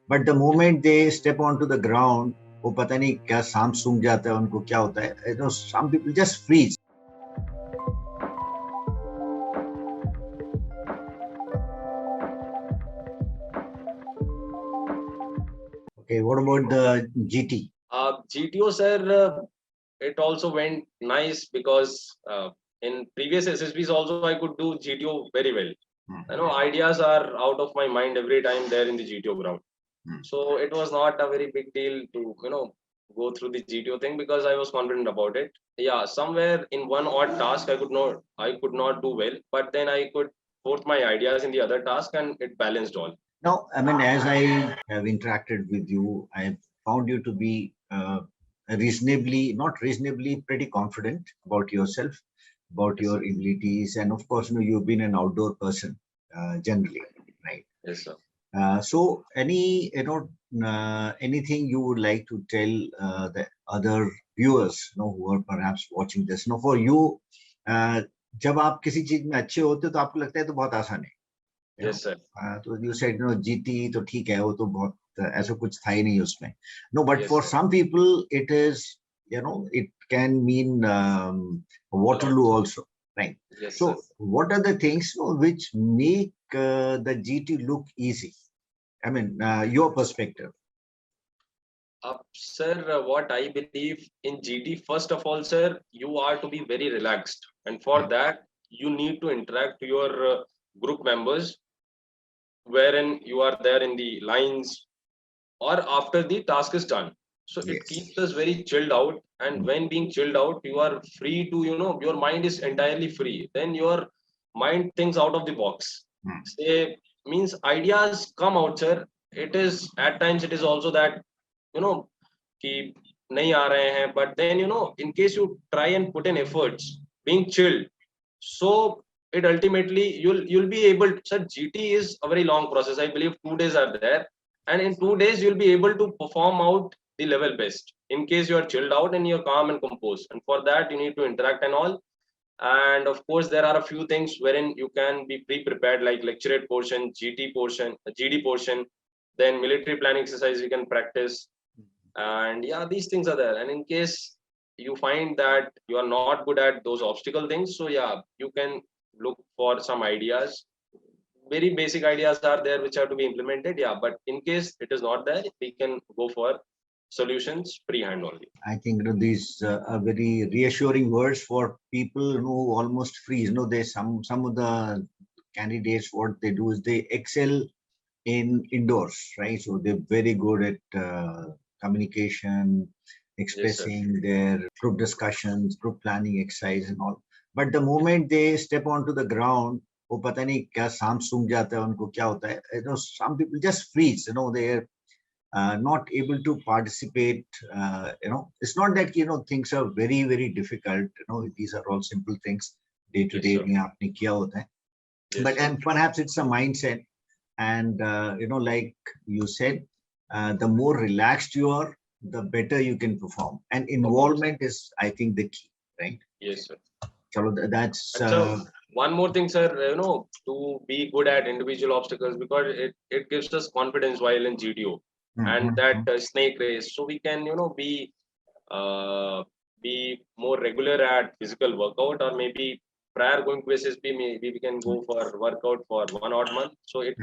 But the moment they step onto the ground, वो पता नहीं क्या सांप सूंघ जाता है, उनको क्या होता है, you know, some people just freeze. Okay, what about the GT? GTO, sir, it also went nice because in previous SSBs also I could do GTO very well. You know, ideas are out of my mind every time there in the GTO ground. So it was not a very big deal to, you know, go through the GTO thing because I was confident about it. Yeah, somewhere in one odd task I could not do well, but then I could put my ideas in the other task and it balanced all. Now, I mean, as I have interacted with you, I have found you to be not reasonably, pretty confident about yourself, about your abilities, and of course, you know, you've been an outdoor person generally, right? Yes, sir. So, anything you would like to tell the other viewers, you know, who are perhaps watching this? You know, for you, जब आप किसी चीज में अच्छे होते हो तो आपको लगता है तो बहुत आसान है. Yes, sir. So you said, you know, GT तो ठीक है, वो तो बहुत ऐसा कुछ था ही नहीं उसमें. No, but Yes, for sir. some people, it is, you know, it can mean Waterloo also, right? Yes, so sir. what are the things, you know, which make the GT look easy? I mean, your perspective. Sir, what I believe in GT, first of all, sir, you are to be very relaxed. And for that, you need to interact with your group members, wherein you are there in the lines or after the task is done. So it Yes. keeps us very chilled out. And when being chilled out, you are free to, you know, your mind is entirely free. Then your mind thinks out of the box. Say, means ideas come out, sir. It is, at times, it is also that, you know, कि नहीं आ रहे हैं, but then, you know, in case you try and put in efforts, being chilled, so it ultimately you'll be able to, sir, GT is a very long process. I believe 2 days are there, and in 2 days you'll be able to perform out the level best in case you are chilled out and you're calm and composed. And for that you need to interact and all. And of course there are a few things wherein you can be pre-prepared, like lecturate portion, GT portion, GD portion, then military planning exercise you can practice. And yeah, these things are there. And in case you find that you are not good at those obstacle things, so yeah, you can look for some ideas. Very basic ideas are there which have to be implemented. Yeah, but in case it is not there, we can go for solutions freehand only. I think, you know, these are very reassuring words for people who almost freeze. You know, there's some of the candidates, what they do is they excel in indoors, right? So they're very good at communication, expressing their group discussions, group planning exercise and all. But the moment they step onto the ground, वो पता नहीं क्या सांप सूंघ जाता है, उनको क्या होता है, you know, some people just freeze, you know, they're not able to participate. You know, it's not that, you know, things are very, very difficult. You know, these are all simple things day to day में आपने किया होता है. But and perhaps it's a mindset. And you know, like you said, the more relaxed you are, the better you can perform. And involvement is, I think, the key, right? Yes, sir. So that's so one more thing, sir, you know, to be good at individual obstacles, because it gives us confidence while in GTO. And that snake race, so we can, you know, be more regular at physical workout, or maybe prior going to SSB, maybe we can go for workout for 1 odd month, so it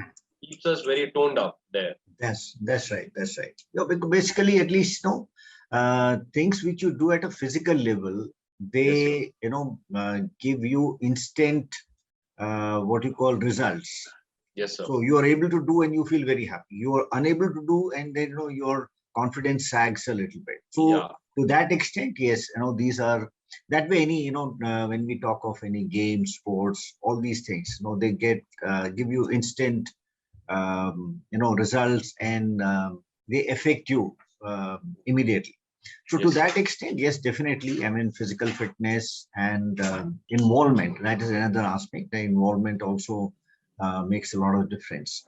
keeps us very toned up there. That's right. You know, basically, at least, you know, things which you do at a physical level, they, you know, give you instant what you call results. Yes, sir. So you are able to do and you feel very happy. You are unable to do and then, you know, your confidence sags a little bit. So to that extent, yes, you know, these are that way. Any, you know, when we talk of any games, sports, all these things, you know, they get give you instant you know, results, and they affect you immediately. So to that extent, yes, definitely. I mean, physical fitness and involvement, that is another aspect. The involvement also makes a lot of difference.